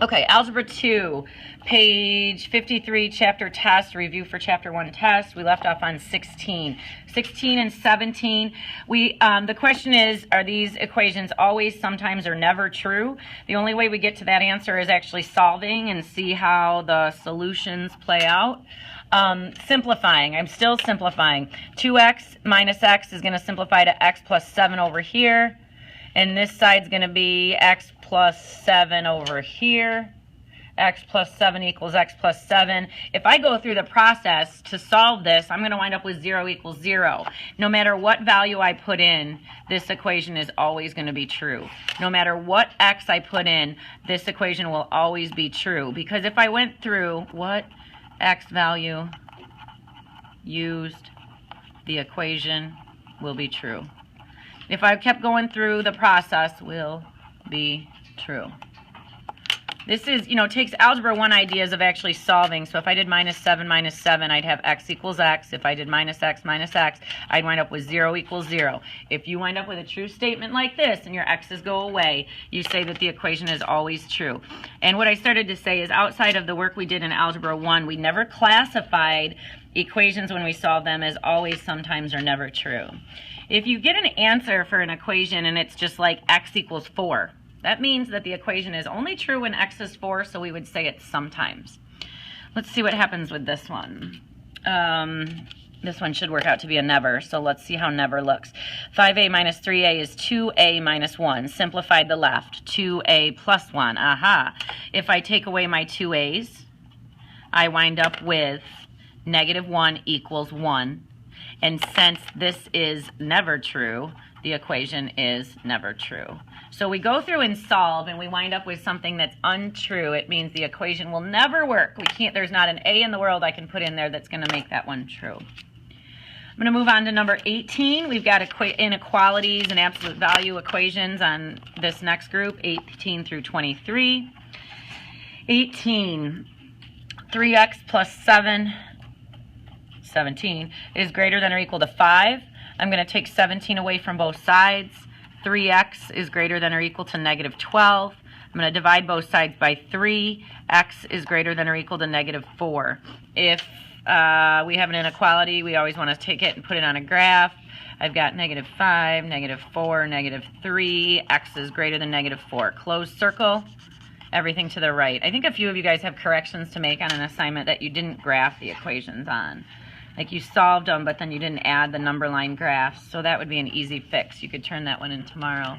Okay, Algebra 2, page 53, chapter test, review for chapter 1 test. We left off on 16. 16 and 17, the question is, are these equations always, sometimes, or never true? The only way we get to that answer is actually solving and see how the solutions play out. Simplifying, I'm still simplifying. 2x minus x is going to simplify to x plus 7 over here. And this side's going to be x plus 7 over here. X plus 7 equals x plus 7. If I go through the process to solve this, I'm going to wind up with 0 equals 0. No matter what value I put in, this equation is always going to be true. No matter what x I put in, this equation will always be true. Because if I went through what x value used, the equation will be true. If I kept going through the process, will be true. This is, takes Algebra 1 ideas of actually solving. So if I did minus 7, I'd have x equals x. If I did minus x, I'd wind up with 0 equals 0. If you wind up with a true statement like this and your x's go away, you say that the equation is always true. And what I started to say is outside of the work we did in Algebra 1, we never classified equations when we solved them as always, sometimes, or never true. If you get an answer for an equation and it's just like x equals 4, that means that the equation is only true when x is 4, so we would say it's sometimes. Let's see what happens with this one. This one should work out to be a never, so let's see how never looks. 5a minus 3a is 2a minus 1. Simplified the left. 2a plus 1. Aha. If I take away my 2a's, I wind up with negative 1 equals 1. And since this is never true, the equation is never true. So we go through and solve, and we wind up with something that's untrue. It means the equation will never work. There's not an a in the world I can put in there that's going to make that one true. I'm going to move on to number 18. We've got inequalities and absolute value equations on this next group, 18 through 23. 18, 3x plus 17 is greater than or equal to 5. I'm going to take 17 away from both sides. 3x is greater than or equal to negative 12. I'm going to divide both sides by 3. X is greater than or equal to negative 4. If we have an inequality, we always want to take it and put it on a graph. I've got negative 5, negative 4, negative 3. X is greater than negative 4. Closed circle. Everything to the right. I think a few of you guys have corrections to make on an assignment that you didn't graph the equations on. Like you solved them, but then you didn't add the number line graphs. So that would be an easy fix. You could turn that one in tomorrow.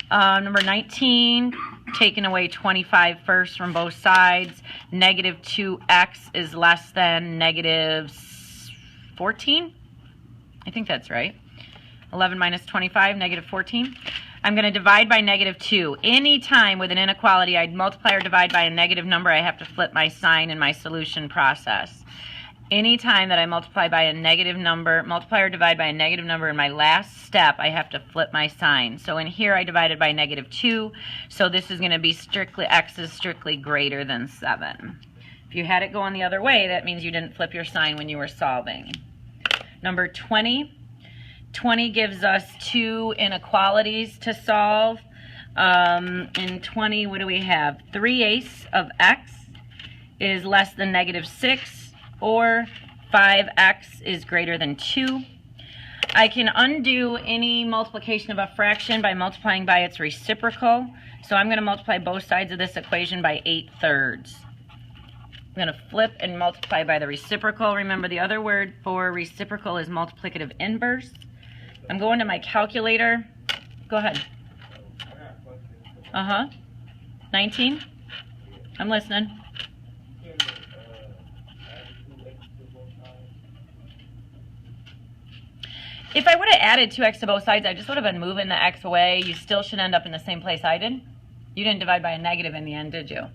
Number 19, taking away 25 first from both sides. Negative 2x is less than negative 14. I think that's right. 11 minus 25, negative 14. I'm going to divide by negative 2. Anytime with an inequality I'd multiply or divide by a negative number, I have to flip my sign in my solution process. Anytime that I multiply by a negative number, multiply or divide by a negative number in my last step, I have to flip my sign. So in here I divided by negative 2, so this is going to be strictly, x is strictly greater than 7. If you had it going the other way, that means you didn't flip your sign when you were solving. Number 20. 20 gives us two inequalities to solve. In 20, what do we have? 3/8 of x is less than negative 6. Or 5x is greater than 2. I can undo any multiplication of a fraction by multiplying by its reciprocal. So I'm going to multiply both sides of this equation by 8/3. I'm going to flip and multiply by the reciprocal. Remember, the other word for reciprocal is multiplicative inverse. I'm going to my calculator. Go ahead. 19? I'm listening. If I would have added 2x to both sides, I just would have been moving the x away. You still should end up in the same place I did. You didn't divide by a negative in the end, did you?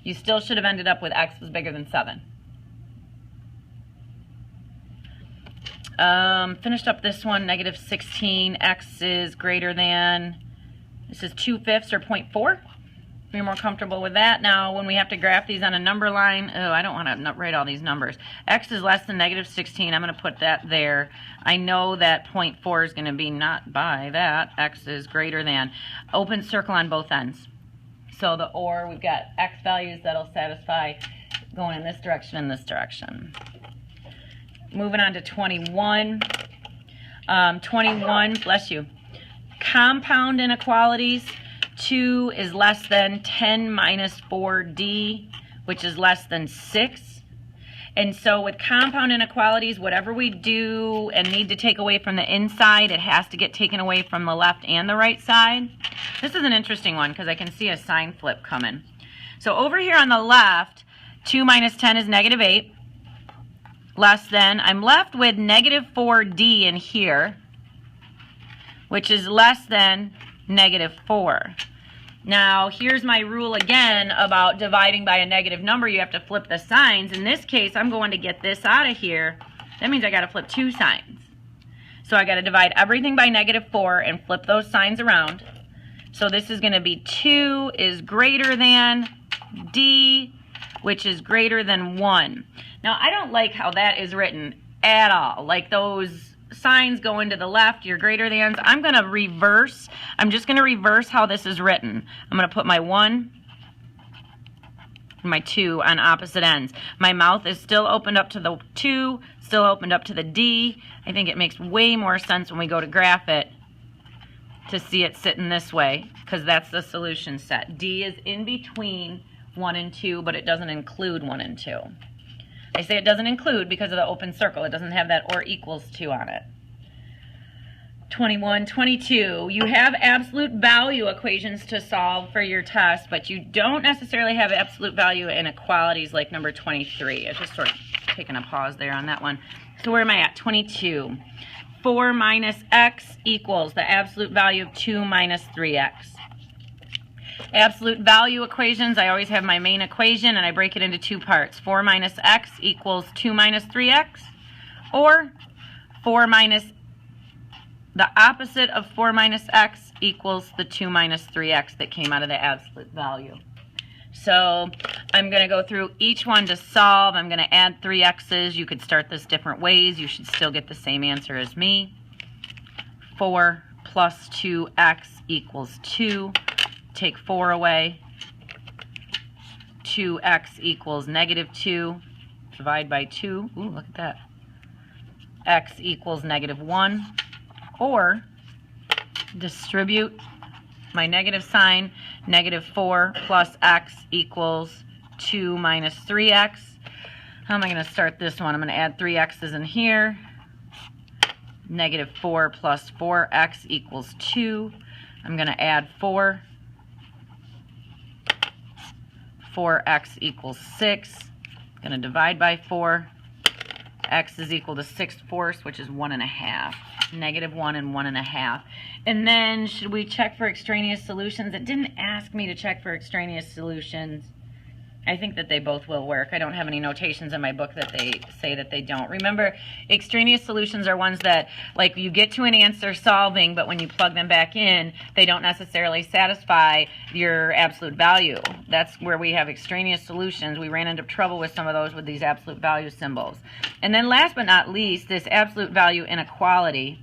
You still should have ended up with x was bigger than 7. Finished up this one, negative 16. X is greater than, this is 2/5 or 0.4. You're more comfortable with that. Now, when we have to graph these on a number line, I don't want to write all these numbers. X is less than negative 16. I'm going to put that there. I know that 0.4 is going to be not by that. X is greater than. Open circle on both ends. So the or, we've got x values that'll satisfy going in this direction and this direction. Moving on to 21. 21, bless you. Compound inequalities. 2 is less than 10 minus 4d, which is less than 6. And so with compound inequalities, whatever we do and need to take away from the inside, it has to get taken away from the left and the right side. This is an interesting one because I can see a sign flip coming. So over here on the left, 2 minus 10 is negative 8. Less than, I'm left with negative 4d in here, which is less than negative 4. Now, here's my rule again about dividing by a negative number. You have to flip the signs. In this case, I'm going to get this out of here. That means I got to flip 2 signs. So I got to divide everything by negative 4 and flip those signs around. So this is going to be 2 is greater than d, which is greater than 1. Now, I don't like how that is written at all. Like those signs going to the left, your greater thans. I'm going to reverse. I'm just going to reverse how this is written. I'm going to put my 1 and my 2 on opposite ends. My mouth is still opened up to the 2, still opened up to the D. I think it makes way more sense when we go to graph it to see it sitting this way, because that's the solution set. D is in between 1 and 2, but it doesn't include 1 and 2. I say it doesn't include because of the open circle. It doesn't have that or equals 2 on it. 21, 22. You have absolute value equations to solve for your test, but you don't necessarily have absolute value inequalities like number 23. I just sort of taking a pause there on that one. So where am I at? 22. 4 minus x equals the absolute value of 2 minus 3x. Absolute value equations, I always have my main equation and I break it into 2 parts. 4 minus x equals 2 minus 3x, or 4 minus, the opposite of 4 minus x equals the 2 minus 3x that came out of the absolute value. So I'm going to go through each one to solve. I'm going to add 3 x's. You could start this different ways. You should still get the same answer as me. 4 plus 2x equals 2. Take 4 away. 2x equals negative 2. Divide by 2. Ooh, look at that. X equals negative 1. Or distribute my negative sign. Negative 4 plus x equals 2 minus 3x. How am I going to start this one? I'm going to add 3 x's in here. Negative 4 plus 4x equals 2. I'm going to add 4. 4x equals 6. I'm going to divide by 4. X is equal to 6/4, which is 1.5. Negative 1 and 1.5. And then should we check for extraneous solutions? It didn't ask me to check for extraneous solutions. I think that they both will work. I don't have any notations in my book that they say that they don't. Remember, extraneous solutions are ones that, like, you get to an answer solving, but when you plug them back in, they don't necessarily satisfy your absolute value. That's where we have extraneous solutions. We ran into trouble with some of those with these absolute value symbols. And then last but not least, this absolute value inequality.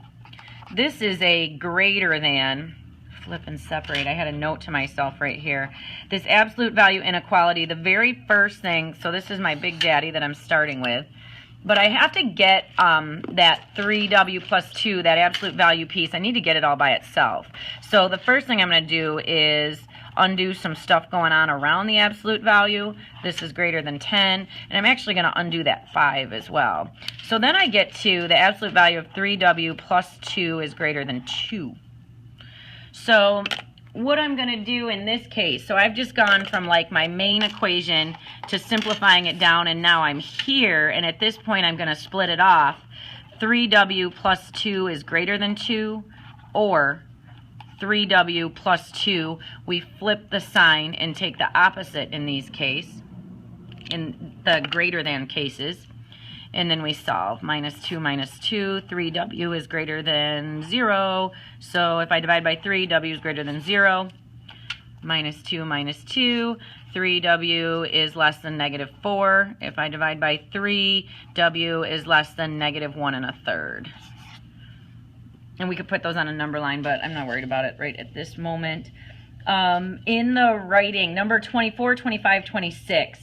This is a greater than, flip and separate. I had a note to myself right here. This absolute value inequality, the very first thing, so this is my big daddy that I'm starting with, but I have to get that 3w plus 2, that absolute value piece. I need to get it all by itself. So the first thing I'm going to do is undo some stuff going on around the absolute value. This is greater than 10, and I'm actually going to undo that 5 as well. So then I get to the absolute value of 3w plus 2 is greater than 2. So what I'm going to do in this case, so I've just gone from like my main equation to simplifying it down, and now I'm here, and at this point I'm going to split it off. 3w plus 2 is greater than 2, or 3w plus 2, we flip the sign and take the opposite in these cases, in the greater than cases. And then we solve. Minus 2 minus 2. 3w is greater than 0. So if I divide by 3, w is greater than 0. Minus 2 minus 2. 3w is less than negative 4. If I divide by 3, w is less than negative 1 1/3. And we could put those on a number line, but I'm not worried about it right at this moment. In the writing, number 24, 25, 26.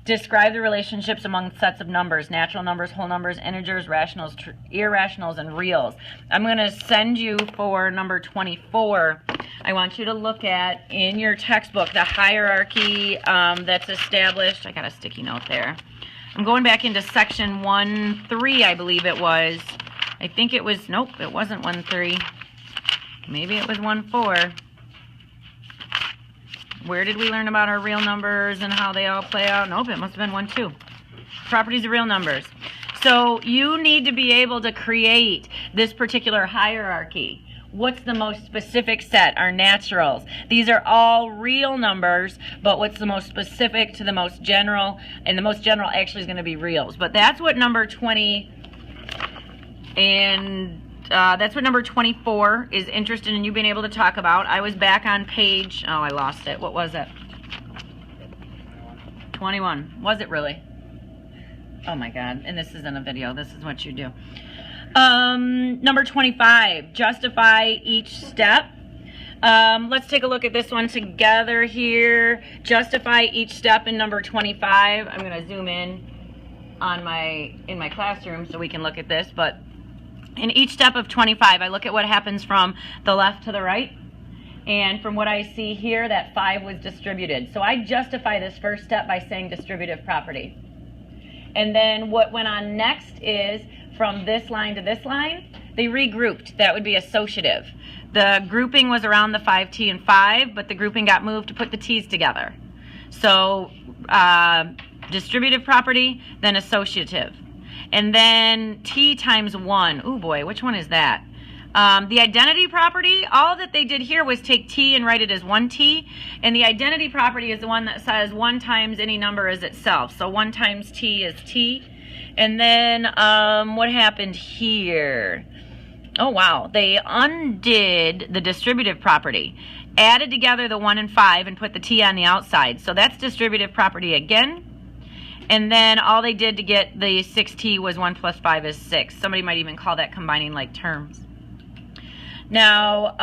Describe the relationships among sets of numbers, natural numbers, whole numbers, integers, rationals, irrationals, and reals. I'm going to send you for number 24. I want you to look at, in your textbook, the hierarchy that's established. I got a sticky note there. I'm going back into section 1.3, I believe it was. I think it was, nope, it wasn't 1.3. Maybe it was 1.4. Where did we learn about our real numbers and how they all play out? Nope, it must have been 1.2. Properties of real numbers. So you need to be able to create this particular hierarchy. What's the most specific set? Our naturals. These are all real numbers, but what's the most specific to the most general? And the most general actually is going to be reals. But that's what number 20 and that's what number 24 is interested in you being able to talk about. I was back on page, oh, I lost it. What was it? 21. Was it really? Oh my God. And this isn't a video. This is what you do. Number 25, justify each step. Let's take a look at this one together here. Justify each step in number 25. I'm going to zoom in on in my classroom so we can look at this, but in each step of 25, I look at what happens from the left to the right. And from what I see here, that 5 was distributed. So I justify this first step by saying distributive property. And then what went on next is from this line to this line, they regrouped. That would be associative. The grouping was around the 5t and 5, but the grouping got moved to put the t's together. So distributive property, then associative. And then t times 1. Oh boy, which one is that? The identity property, all that they did here was take t and write it as 1t. And the identity property is the one that says 1 times any number is itself. So 1 times t is t. And then what happened here? Oh wow, they undid the distributive property. Added together the 1 and 5 and put the t on the outside. So that's distributive property again. And then all they did to get the 6t was 1 plus 5 is 6. Somebody might even call that combining like terms. Now,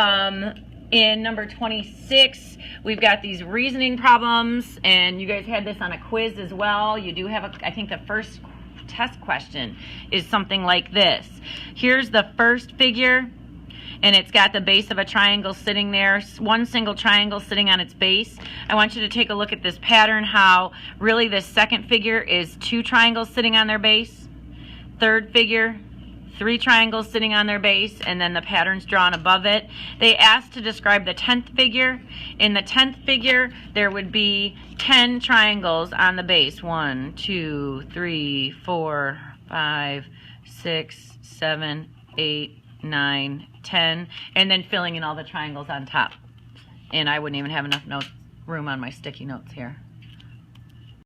in number 26, we've got these reasoning problems, and you guys had this on a quiz as well. You do have, I think the first test question is something like this. Here's the first figure, and it's got the base of a triangle sitting there, one single triangle sitting on its base. I want you to take a look at this pattern, how really this second figure is 2 triangles sitting on their base. Third figure, 3 triangles sitting on their base, and then the pattern's drawn above it. They asked to describe the 10th figure. In the 10th figure, there would be 10 triangles on the base. 1, 2, 3, 4, 5, 6, 7, 8, 9, 10, and then filling in all the triangles on top. And I wouldn't even have enough room on my sticky notes here.